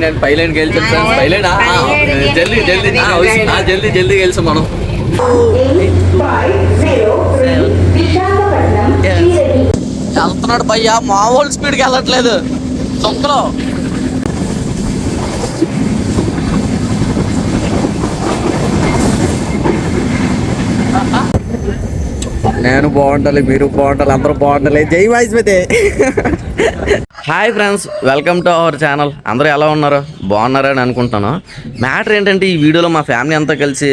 నేను పైలైన్కి వెళ్తాను ఫ్రెండ్స్. పైలైనా జల్దీ జల్దీ జల్దీ జల్దీ వెళ్తాం మనం. వెళ్తున్నాడు భయ్యా, మామూలు స్పీడ్కి వెళ్ళట్లేదు చొక్కలో. నేను బాగుండాలి, మీరు బాగుండాలి, అందరూ బాగుండాలి. జై వాయిస్మతే. Hi friends, welcome to our channel. అందరూ ఎలా ఉన్నారు? బాగున్నారని అనుకుంటున్నాను. మ్యాటర్ ఏంటంటే ఈ వీడియోలో మా ఫ్యామిలీ అంతా కలిసి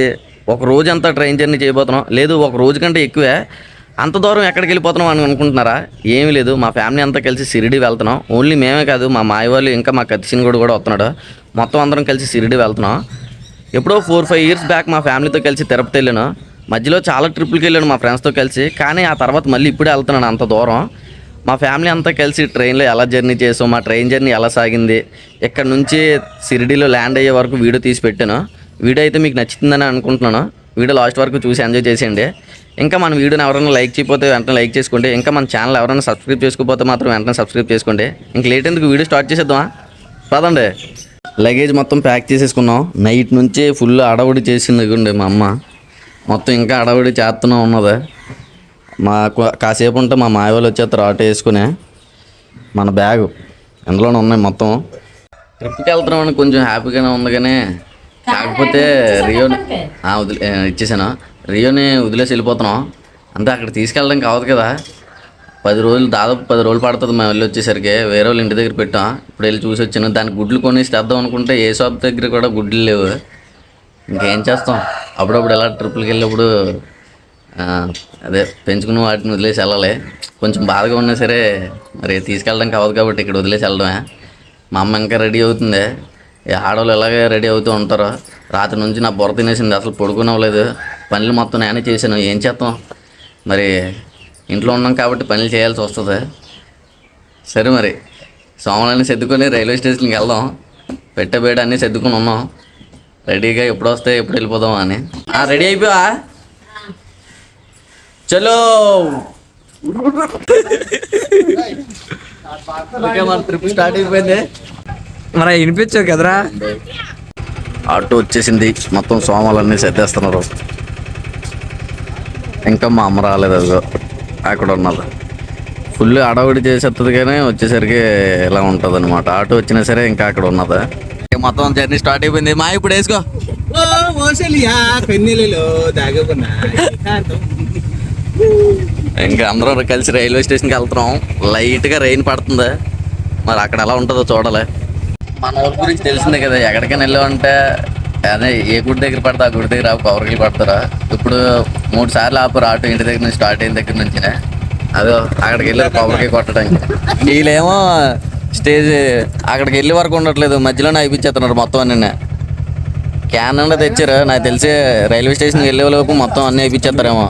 ఒక రోజు అంతా ట్రైన్ జర్నీ చేయబోతున్నాం. లేదు, ఒక రోజు కంటే ఎక్కువే. అంత దూరం ఎక్కడికి వెళ్ళిపోతున్నాం అని అనుకుంటున్నారా? ఏమీ లేదు, మా ఫ్యామిలీ అంతా కలిసి షిరిడి వెళ్తున్నాం. ఓన్లీ మేమే కాదు, మా మాయ వాళ్ళు ఇంకా మా కత్తిసినగూడు కూడా వస్తున్నాడు. మొత్తం అందరం కలిసి షిరిడి వెళ్తున్నాం. ఎప్పుడో 4-5 ఇయర్స్ బ్యాక్ మా ఫ్యామిలీతో కలిసి తిరుపతి వెళ్ళాను. మధ్యలో చాలా ట్రిప్పులకి వెళ్ళాను మా ఫ్రెండ్స్తో కలిసి. కానీ ఆ తర్వాత మళ్ళీ ఇప్పుడే వెళ్తున్నాను అంత దూరం. మా ఫ్యామిలీ అంతా కలిసి ట్రైన్లో ఎలా జర్నీ చేసాం, మా ట్రైన్ జర్నీ ఎలా సాగింది, ఇక్కడ నుంచి షిరిడీలో ల్యాండ్ అయ్యే వరకు వీడియో తీసి పెట్టాను. వీడియో అయితే మీకు నచ్చుతుందని అనుకుంటున్నాను. వీడియో లాస్ట్ వరకు చూసి ఎంజాయ్ చేసేయండి. ఇంకా మన వీడియోని ఎవరైనా లైక్ చేయకపోతే వెంటనే లైక్ చేసుకోండి. ఇంకా మన ఛానల్ ఎవరైనా సబ్స్క్రైబ్ చేసుకోకపోతే మాత్రం వెంటనే సబ్స్క్రైబ్ చేసుకోండి. ఇంక లేట్ ఎందుకు, వీడియో స్టార్ట్ చేసేద్దామా? పదండి. లగేజ్ మొత్తం ప్యాక్ చేసేసుకున్నాం. నైట్ నుంచే ఫుల్ అడవుడి చేసింది మా అమ్మ. మొత్తం ఇంకా అడవుడి చేస్తూనే ఉన్నది. కాసేపు ఉంటే మా మాయ వాళ్ళు వచ్చేస్తారు ఆటో వేసుకుని. మన బ్యాగు అందులోనే ఉన్నాయి మొత్తం. ట్రిప్కి వెళ్తున్నామని కొంచెం హ్యాపీగానే ఉంది, కానీ కాకపోతే రియోని ఇచ్చేసాను. రియోని వదిలేసి వెళ్ళిపోతున్నాం. అంతే, అక్కడ తీసుకెళ్ళడానికి అవ్వదు కదా. 10 రోజులు, దాదాపు 10 రోజులు పడుతుంది మేము వెళ్ళి వచ్చేసరికి. వేరే వాళ్ళు ఇంటి దగ్గర పెట్టాం. ఇప్పుడు వెళ్ళి చూసి వచ్చాను. దానికి గుడ్లు కొనేసి తెద్దాం అనుకుంటే ఏ షాప్ దగ్గర కూడా గుడ్లు లేవు. ఇంకేం చేస్తాం, అప్పుడప్పుడు ఎలా ట్రిప్పులకి వెళ్ళినప్పుడు అదే పెంచుకున్న వాటిని వదిలేసి వెళ్ళాలి. కొంచెం బాధగా ఉన్నా సరే మరి తీసుకెళ్ళడానికి అవ్వదు కాబట్టి ఇక్కడ వదిలేసి వెళ్ళడమే. మా అమ్మ ఇంకా రెడీ అవుతుంది. ఆడవాళ్ళు ఎలాగే రెడీ అవుతూ ఉంటారు. రాత్రి నుంచి నా బుర్ర తినేసింది, అసలు పడుకుని అవ్వలేదు. పనులు మొత్తం నేనే చేశాను. ఏం చేస్తాం మరి, ఇంట్లో ఉన్నాం కాబట్టి పనులు చేయాల్సి వస్తుంది. సరే మరి సోమవారాన్ని సర్దుకొని రైల్వే స్టేషన్కి వెళ్దాం. పెట్టబేడ అన్నీ సర్దుకొని ఉన్నాం రెడీగా. ఎప్పుడు వస్తే ఎప్పుడు వెళ్ళిపోదాం అని. రెడీ అయిపోయా? చలో ఓకే, మన ట్రిప్ స్టార్ట్ అయిపోయింది. మరి వినిపించావు కదరా. ఆటో వచ్చేసింది. మొత్తం సోమాలన్నీ సర్దేస్తున్నారు. ఇంకా మా అమ్మ రాలేదు, అదిగో అక్కడ ఉన్నది. ఫుల్ అడవిడి చేసేస్తుంది, కానీ వచ్చేసరికి ఇలా ఉంటుంది అనమాట. ఆటో వచ్చినా సరే ఇంకా అక్కడ ఉన్నది. మొత్తం జర్నీ స్టార్ట్ అయిపోయింది. మా ఇప్పుడు వేసుకో. ఇంకా అందరూ కలిసి రైల్వే స్టేషన్కి వెళ్తున్నాం. లైట్గా రెయిన్ పడుతుంది. మరి అక్కడ ఎలా ఉంటుందో చూడాలి. మన ఊరి గురించి తెలిసిందే కదా, ఎక్కడికైనా వెళ్ళామంటే అదే ఏ గుడి దగ్గర పడితే ఆ గుడి దగ్గర పవర్కి పడతారా. ఇప్పుడు 3 సార్లు ఆపారు ఆటో ఇంటి దగ్గర నుంచి, స్టార్ట్ అయిన దగ్గర నుంచి. అదో అక్కడికి వెళ్ళారు పవర్కి కొట్టడానికి. వీళ్ళేమో స్టేజ్ అక్కడికి వెళ్ళే వరకు ఉండట్లేదు, మధ్యలోనే అయిపించేస్తున్నారు మొత్తం అన్నీ. క్యాన్ అన్నా తెచ్చారు, నాకు తెలిసి రైల్వే స్టేషన్కి వెళ్ళే లోపు మొత్తం అన్నీ అయిపించేస్తారేమో.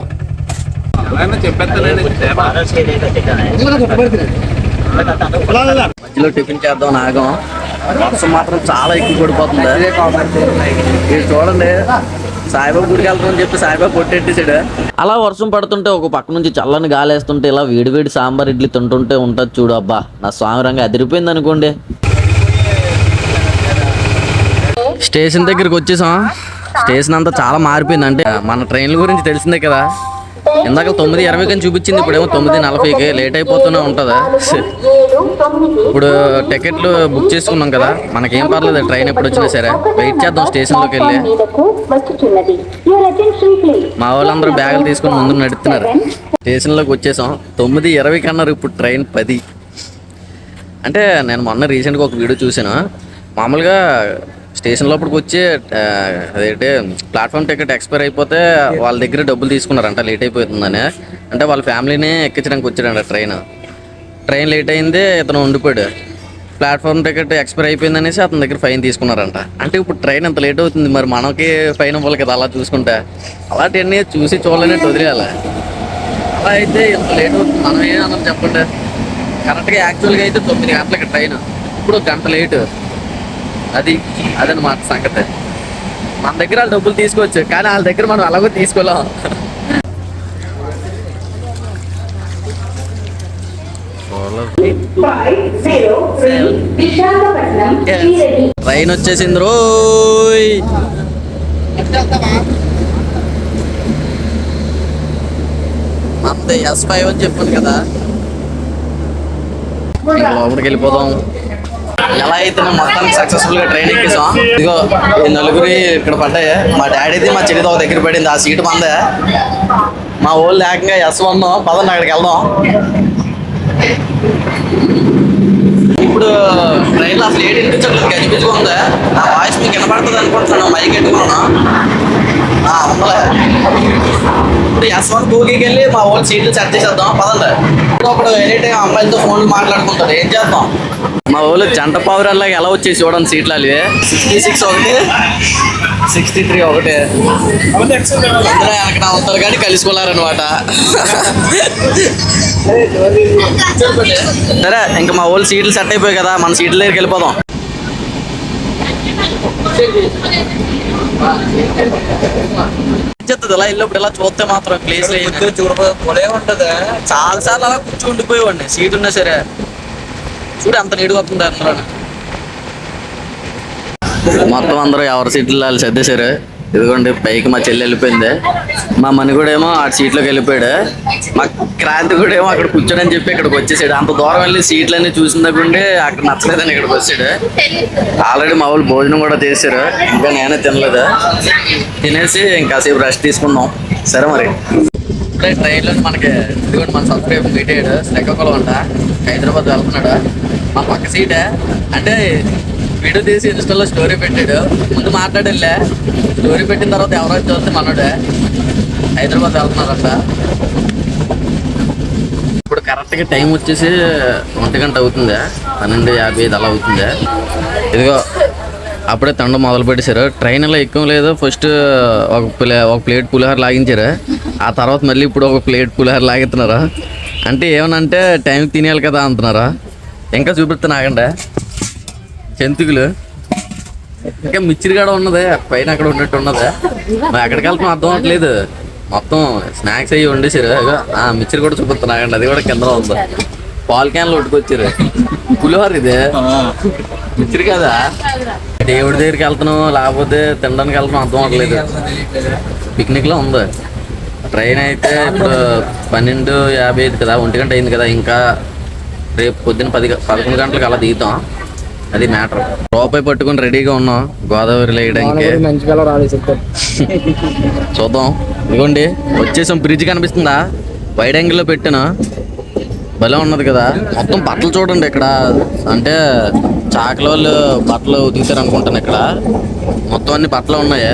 మధ్యలో టిఫిన్ చేద్దాం ఆగం. వర్షం మాత్రం చాలా ఎక్కువ పడిపోతుంది. మీరు చూడండి, సాయిబాబా గుడికి వెళ్తామని చెప్పి సాయిబాబా కొట్టేసాడు. అలా వర్షం పడుతుంటే ఒక పక్క నుంచి చల్లని గాలి వేస్తుంటే ఇలా వేడివేడి సాంబార్ ఇడ్లీ తింటుంటే ఉంటుంది చూడు. అబ్బా, నా స్వామి రంగా అదిరిపోయింది అనుకోండి. స్టేషన్ దగ్గరికి వచ్చేసాం. స్టేషన్ అంతా చాలా మారిపోయింది. అంటే మన ట్రైన్ల గురించి తెలిసిందే కదా, ఇందాక 9:20 అని చూపించింది, ఇప్పుడేమో 9:40కి. లేట్ అయిపోతూనే ఉంటుందా. ఇప్పుడు టికెట్లు బుక్ చేసుకున్నాం కదా, మనకేం పర్లేదు. ట్రైన్ ఎప్పుడు వచ్చినా సరే వెయిట్ చేద్దాం స్టేషన్లోకి వెళ్ళి. మా వాళ్ళందరూ బ్యాగులు తీసుకుని ముందు నడుస్తున్నారు. స్టేషన్లోకి వచ్చేసాం. 9:20 అన్నారు, ఇప్పుడు ట్రైన్ 10. అంటే నేను మొన్న రీసెంట్గా ఒక వీడియో చూసాను. మామూలుగా స్టేషన్ లోపలికి వచ్చి అదేంటి ప్లాట్ఫామ్ టికెట్ ఎక్స్పైర్ అయిపోతే వాళ్ళ దగ్గర డబ్బులు తీసుకున్నారంట, లేట్ అయిపోతుందని. అంటే వాళ్ళ ఫ్యామిలీని ఎక్కించడానికి వచ్చాడంట ట్రైన్ లేట్ అయింది, ఇతను ఉండిపోయాడు. ప్లాట్ఫామ్ టికెట్ ఎక్స్పైర్ అయిపోయింది అనేసి అతని దగ్గర ఫైన్ తీసుకున్నారంట. అంటే ఇప్పుడు ట్రైన్ ఎంత లేట్ అవుతుంది, మరి మనకి ఫైన్ ఇవ్వాలి కదా. అలా చూసుకుంటే అలాంటివన్నీ చూసి చూడలేనట్టు వదిలేయాలి. అలా అయితే ఎంత లేట్ అవుతుంది, మనం ఏమన్నా చెప్పండి. కరెక్ట్గా యాక్చువల్గా అయితే 9 గంటలకి ట్రైన్, ఇప్పుడు 1 గంట లేటు. అదనమాట సంగతి. మన దగ్గర వాళ్ళు డబ్బులు తీసుకోవచ్చు, కానీ వాళ్ళ దగ్గర మనం అలాగో తీసుకోలేం. ట్రైన్ వచ్చేసింది రోయ్. అంతే S5 అని చెప్పాను కదా. లోపలికి వెళ్ళిపోదాం. ఎలా అయితే మొత్తానికి సక్సెస్ఫుల్ గా ట్రైన్ ఎక్కేసాం. ఇదిగో ఈ నలుగురి ఇక్కడ పడ్డాయి. మా డాడీది మా చెల్లిది ఒక దగ్గర పడింది. ఆ సీటు మందే. మా వాళ్ళు ఏకంగా S1 పదండి అక్కడికి వెళ్దాం. ఇప్పుడు ట్రైన్లో అసలు ఏడు వినిపించట్లేదు, కనిపించుకుందా. నా వాయిస్ మీకు వినపడుతుంది అనుకుంటున్నాను, మైక్ పెట్టుకున్నాను. ఉందలే. ఇప్పుడు S1 భూగికి వెళ్ళి మా వాళ్ళు సీట్లు సెట్ చేసేద్దాం పదండి. ఇప్పుడు ఎనీ టైం అమ్మాయిలతో ఫోన్లు మాట్లాడుకుంటారు, ఏం చేద్దాం. మా వాళ్ళు జంట పావురాల్లాగా ఎలా వచ్చేసి చూడండి సీట్లు. అవి 66 ఒకటి, 63 ఒకటి. అందరూ వెనకన ఉంటారు కానీ కలుసుకోలేరనమాట. సరే ఇంకా మా వాళ్ళు సీట్లు సెట్ అయిపోయాయి కదా, మన సీట్ల దగ్గరికి వెళ్ళిపోదాం. ఇలా వెళ్ళినప్పుడు ఇలా చూస్తే మాత్రం ప్లేస్ చూడలే ఉంటది. చాలా సార్లు అలా కూర్చో ఉండిపోయేవాడిని సీట్ ఉన్నా సరే. చూడు అంత నీడుగా వస్తుంది అందులో. మొత్తం అందరూ ఎవరి సీట్లు వాళ్ళు సర్దేశారు. ఇదిగోండి పైకి మా చెల్లి వెళ్ళిపోయింది. మా మని కూడా ఏమో ఆ సీట్లోకి వెళ్ళిపోయాడు. మా క్రాంతి కూడా ఏమో అక్కడ కూర్చోడని చెప్పి ఇక్కడికి వచ్చేసాడు. అంత దూరం వెళ్ళి సీట్లన్నీ చూసిందకుండి అక్కడ నచ్చలేదని ఇక్కడికి వచ్చాడు. ఆల్రెడీ మా వాళ్ళు భోజనం కూడా చేశారు, ఇంకా నేనే తినలేదు. తినేసి ఇంకాసేపు రెస్ట్ తీసుకుందాం. సరే మరి ఇప్పుడే ట్రైన్లో మనకి ఇదిగోండి మన సబ్స్క్రైబర్ మీట్ అయ్యాడు. శ్రీకాకుళం అంట, హైదరాబాద్ వెళ్తున్నాడు. మా పక్క సీటే అంటే వీడియో తీసి ఇన్స్టాలో స్టోరీ పెట్టాడు. ముందు మాట్లాడలే, స్టోరీ పెట్టిన తర్వాత ఎవరైతే చూస్తే మనోడే హైదరాబాద్ వెళ్తున్నారంట. ఇప్పుడు కరెక్ట్గా టైం వచ్చేసి 1 గంట అవుతుంది, 12:55 అలా అవుతుంది. ఇదిగో అప్పుడే తండ మొదలు పెట్టేశారు. ట్రైన్లో ఎక్కువ లేదు. ఫస్ట్ ఒక ప్లేట్ పులిహోర లాగించారు. ఆ తర్వాత మళ్ళీ ఇప్పుడు ఒక ప్లేట్ పులిహోర లాగిస్తున్నారు. అంటే ఏమనంటే టైంకి తినేయాలి కదా అంటున్నారా. ఇంకా చూపిస్తున్నా ఆగండి జంతుకులు. ఇంకా మిచ్చిరి కూడా ఉన్నది పైన అక్కడ ఉన్నట్టు ఉన్నది. మరి ఎక్కడికి వెళ్తాం అర్థం అవ్వట్లేదు. మొత్తం స్నాక్స్ అయ్యి వండేసారు. మిచ్చిరి కూడా చూపిస్తున్నా ఆగండి, అది కూడా కింద ఉంది. పాల్ క్యాన్లు ఉట్టుకొచ్చారు. పులిహోర ఇదే మిచ్చిరి కదా. దేవుడి దగ్గరికి వెళ్తున్నాం లేకపోతే తినడానికి వెళ్తున్నాం అర్థం అవ్వట్లేదు. పిక్నిక్లో ఉంది. ట్రైన్ అయితే ఇప్పుడు 12:55 కదా, 1 గంట అయింది కదా. ఇంకా రేపు పొద్దున్న 11 గంటలకు అలా దిగుతాం. అది మ్యాటర్. రూపాయి పట్టుకుని రెడీగా ఉన్నాం గోదావరిలో వేయడానికి. చూద్దాం. ఇదిగోండి వచ్చేసాం. బ్రిడ్జ్ కనిపిస్తుందా, వైడ్ యాంగిల్లో పెట్టాను. భలే ఉన్నది కదా. మొత్తం బట్టలు చూడండి ఇక్కడ. అంటే చాకల వాళ్ళు బట్టలు ఉతుకుతారు అనుకుంటాను. ఇక్కడ మొత్తం అన్ని బట్టలు ఉన్నాయి.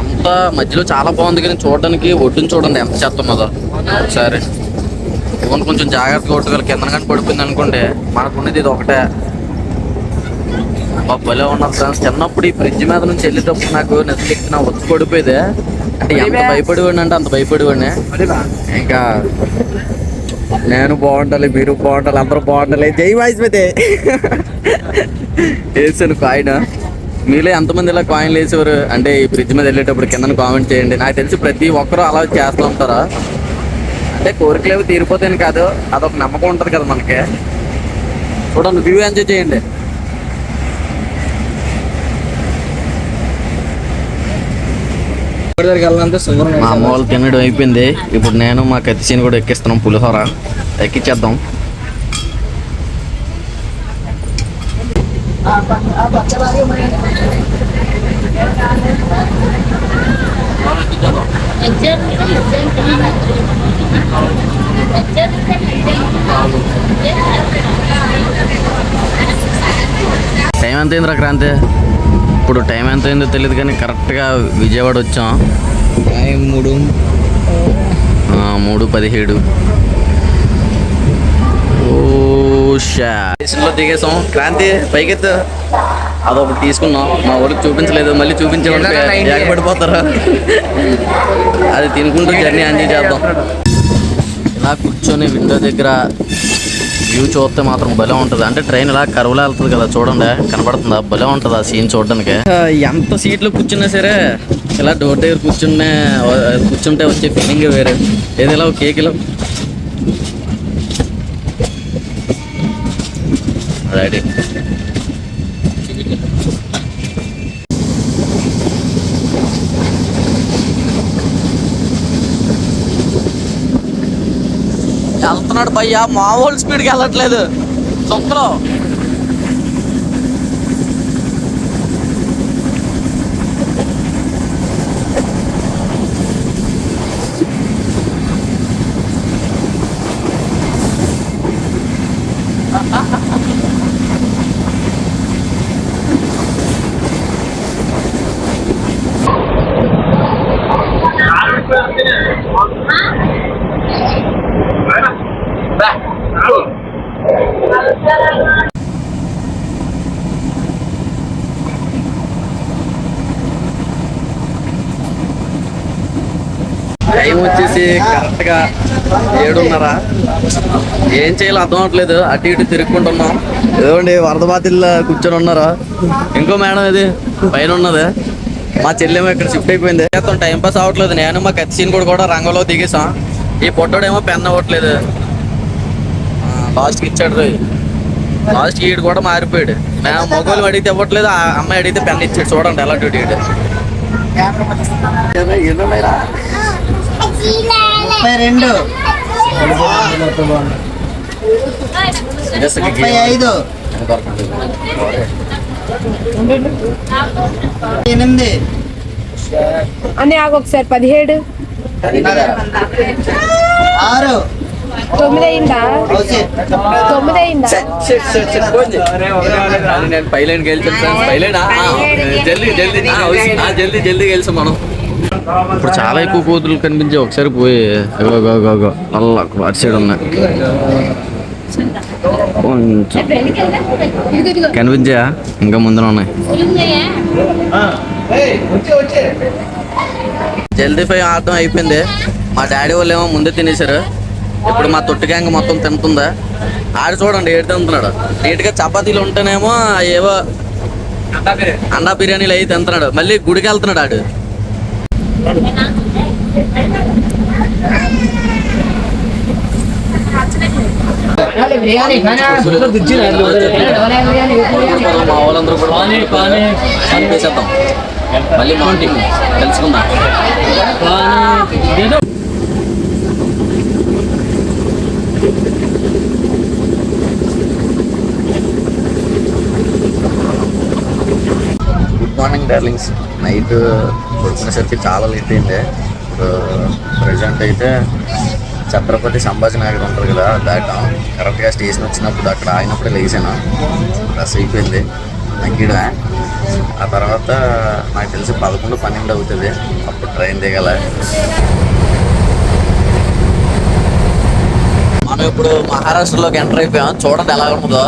అంతా మధ్యలో చాలా బాగుంది కానీ చూడడానికి ఒడ్డుని చూడండి ఎంత చెత్త ఉన్నదో. ఒకసారి ఇవన్నీ కొంచెం జాగ్రత్తగా కొట్టుకోవాలి. కింద కానీ పడిపోయింది అనుకోండి మనకున్నది ఇది ఒకటే. భలే ఉన్నది ఫ్రెండ్స్. చిన్నప్పుడు ఈ బ్రిడ్జ్ మీద నుంచి వెళ్ళేటప్పుడు నాకు నిజంగా ఒత్తి పడిపోయేది. అంటే ఎంత భయపడేవాడిని అంటే అంత భయపడేవాడిని. ఇంకా నేను బాగుండాలి, మీరు బాగుండాలి, అందరూ బాగుండాలి. జై వాయిస్మతే. వేసాను కాయిన్. మీలో ఎంతమంది ఇలా కాయిన్లు వేసేవారు అంటే ఈ బ్రిడ్జ్ మీద వెళ్ళేటప్పుడు కింద కామెంట్ చేయండి. నాకు తెలిసి ప్రతి ఒక్కరూ అలా చేస్తూ ఉంటారా. అంటే కోరికలు ఏవి తీరిపోతాయని కాదు, అదొక నమ్మకం ఉంటుంది కదా మనకి. చూడండి, వ్యూ ఎంజాయ్ చేయండి. మా అమ్మ వాళ్ళు తినడం అయిపోయింది. ఇప్పుడు నేను మా కత్తిసీని కూడా ఎక్కిస్తున్నాం. పులిహోర ఎక్కిచ్చేద్దాం. టైం ఎంత అయిందిరా క్రాంతి? ఇప్పుడు టైం ఎంత అయిందో తెలియదు కానీ కరెక్ట్గా విజయవాడ వచ్చాం. 3:17. స్టేషన్లో దిగేసాం. క్రాంతి పైకెత్తు. అదొకటి తీసుకున్నాం. మా ఊరికి చూపించలేదు, మళ్ళీ చూపించేవాళ్ళకి ఏకపడిపోతారా. అది తినుకుంటూ జర్నీ ఎంజాయ్ చేద్దాం. ఇలా కూర్చొని విండో దగ్గర వ్యూ చూస్తే మాత్రం భలే ఉంటుంది. అంటే ట్రైన్ ఇలా కరువులో వెళ్తుంది కదా, చూడండి కనపడుతుందా, భలే ఉంటుంది ఆ సీన్ చూడడానికి. ఎంత సీట్లు కూర్చున్నా సరే ఇలా డోర్ దగ్గర కూర్చుంటే వచ్చే ఫీలింగ్ వేరే. ఏది ఇలా కేక్ ఇలా రెడీ. వెళ్తున్నాడు భయ్యా, మామూలు స్పీడ్కి వెళ్ళట్లేదు చొక్కలో. టైం వచ్చేసి కరెక్ట్గా 7:30. ఏం చేయాలో అర్థం అవట్లేదు, అటు ఇటు తిరుక్కుంటున్నాం. ఏదండి వరద బాధితుల్లో కూర్చొని ఉన్నారు. ఇంకో మేడం ఇది పైన ఉన్నది, మా చెల్లెమో ఇక్కడ షిఫ్ట్ అయిపోయింది. టైం పాస్ అవ్వట్లేదు. నేను మా కత్సీన్ కూడా రంగంలో దిగేసాం. ఈ పొట్టోడేమో పెన్ అవ్వట్లేదు, లాస్ట్కి ఇచ్చాడు. లాస్ట్కి ఈడు కూడా మారిపోయాడు. మేము మొగోలు అడిగితే ఇవ్వట్లేదు, ఆ అమ్మాయి అడిగితే పెన్ ఇచ్చాడు. చూడండి ఎలా డ్యూటీ ఇటు. 32 35 8 అని ఆగు ఒకసారి 17 6 9 అయిందా 9 అయిందా నేను పైలైన్ గెలిచాను. పైలైనా జల్దీ జల్దీ గెలిచాం మనం. ఇప్పుడు చాలా ఎక్కువ కోతులు కనిపించే. ఒకసారి పోయి అలా అటు సైడ్ ఉన్నాయి కొంచెం కనిపించా, ఇంకా ముందర ఉన్నాయి. జల్దీ పై ఆడటం అయిపోయింది. మా డాడీ వాళ్ళు ఏమో ముందే తినేశారు. ఇప్పుడు మా తొట్టి గ్యాంగ్ మొత్తం తింటుందా. ఆడ చూడండి ఏడు తింటున్నాడు. నీట్గా చపాతీలు ఉంటేనేమో ఏవో అండా బిర్యానీలు అవి తింటున్నాడు. మళ్ళీ గుడికి వెళ్తున్నాడు ఆడు. మా వాళ్ళందరూ కూడా అనిపేసేద్దాం. మళ్ళీ మార్నింగ్ తెలుసుకుందాం. Good morning darlings. నైట్ పడుకునేసరికి చాలా లేట్ అయింది. ఇప్పుడు ప్రజెంట్ అయితే ఛత్రపతి సంభాజీ నగర్ ఉంటారు కదా, దాటాం. కరెక్ట్గా స్టేషన్ వచ్చినప్పుడు అక్కడ ఆగినప్పుడే లేచాను. బస్ అయిపోయింది నగ్గిడా. ఆ తర్వాత నాకు తెలిసి 11-12 అవుతుంది. అప్పుడు ట్రైన్ దిగాల. మనం ఇప్పుడు మహారాష్ట్రలోకి ఎంటర్ అయిపోయాం. చూడండి ఎలా ఉంటుందో.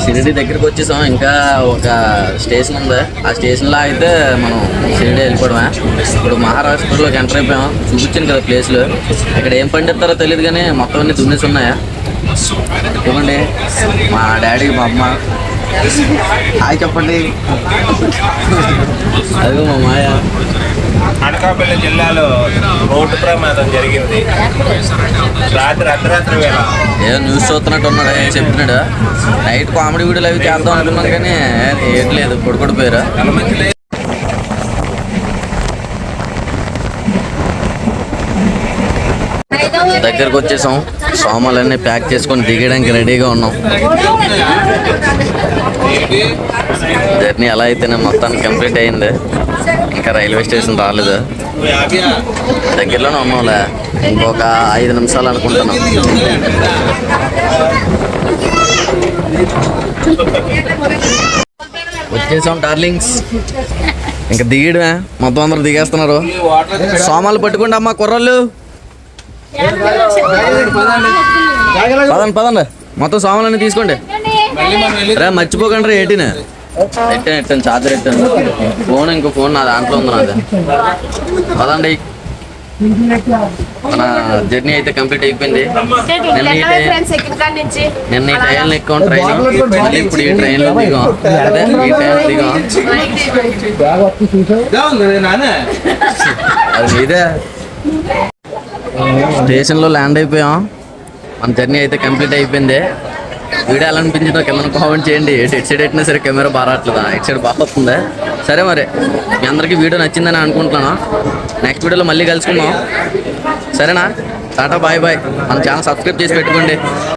షిరిడి దగ్గరికి వచ్చేసాం. ఇంకా ఒక స్టేషన్ ఉంది. ఆ స్టేషన్లో అయితే మనం షిరిడి వెళ్ళిపోవడమే. ఇప్పుడు మహారాష్ట్రలోకి ఎంటర్ అయిపోయాం. చూపించాను కదా ప్లేస్లు. ఇక్కడ ఏం పండిస్తారో తెలియదు కానీ మొత్తం అన్ని దున్నేసి ఉన్నాయా. చూడండి మా డాడీ మా అమ్మ. హాయ్ చెప్పండి. అదిగో మా మాయ. అనకాపల్లి జిల్లాలో రోడ్డు ప్రమాదం జరిగింది రాత్రి అర్ధరాత్రి వేళ. ఏదో న్యూస్ చూస్తున్నట్టు ఉన్నాడు, ఏం చెప్తున్నాడు. నైట్ కామెడీ వీడియోలు అవి చేద్దాం అనుకున్నాను కానీ ఏం లేదు, పడుకోడిపోయారు. దగ్గరకు వచ్చేసాం. సామాన్లన్నీ ప్యాక్ చేసుకొని దిగడానికి రెడీగా ఉన్నాం. జర్నీ ఎలా అయితేనే మొత్తానికి కంప్లీట్ అయింది. ఇంకా రైల్వే స్టేషన్ రాలేదు. దగ్గరలోనే ఉన్నాంలే, ఇంకొక 5 నిమిషాలు అనుకుంటున్నాం. వచ్చేసాం డార్లింగ్స్. ఇంకా దిగడమే, మొత్తం అందరూ దిగేస్తున్నారు. సామాన్లు పట్టుకోండి అమ్మా కుర్రోళ్ళు. పదండి మొత్తం సామాన్లన్నీ తీసుకోండి. రా మర్చిపోకండి రా. 18 ఎట్టాను చార్జర్ ఎట్టాను ఫోన్ ఇంకో ఫోన్ నా దాంట్లో ఉంది నాది పదండి మన జర్నీ అయితే కంప్లీట్ అయిపోయింది ఫ్రెండ్స్ ఎక్కిన కాడి నుంచి నిన్న ఈ ట్రైన్లో ఎక్కువ ట్రైన్ మళ్ళీ ఇప్పుడు ఈ ట్రైన్లో దిగాం అదే ఈ ట్రైన్ దిగాం అది ఇదే స్టేషన్లో ల్యాండ్ అయిపోయాం మన జర్నీ అయితే కంప్లీట్ అయిపోయింది వీడియో ఎలా అనిపించిందో కింద కామెంట్ చేయండి ఎటు సైడ్ పెట్టినా సరే కెమెరా బాగా రావట్లేదా ఎటు సైడ్ బాగా వస్తుందా సరే మరి మీ అందరికీ వీడియో నచ్చిందని అనుకుంటున్నాను నెక్స్ట్ వీడియోలో మళ్ళీ కలుసుకుందాం సరేనా టాటా బాయ్ బాయ్ మన ఛానల్ సబ్స్క్రైబ్ చేసి పెట్టుకోండి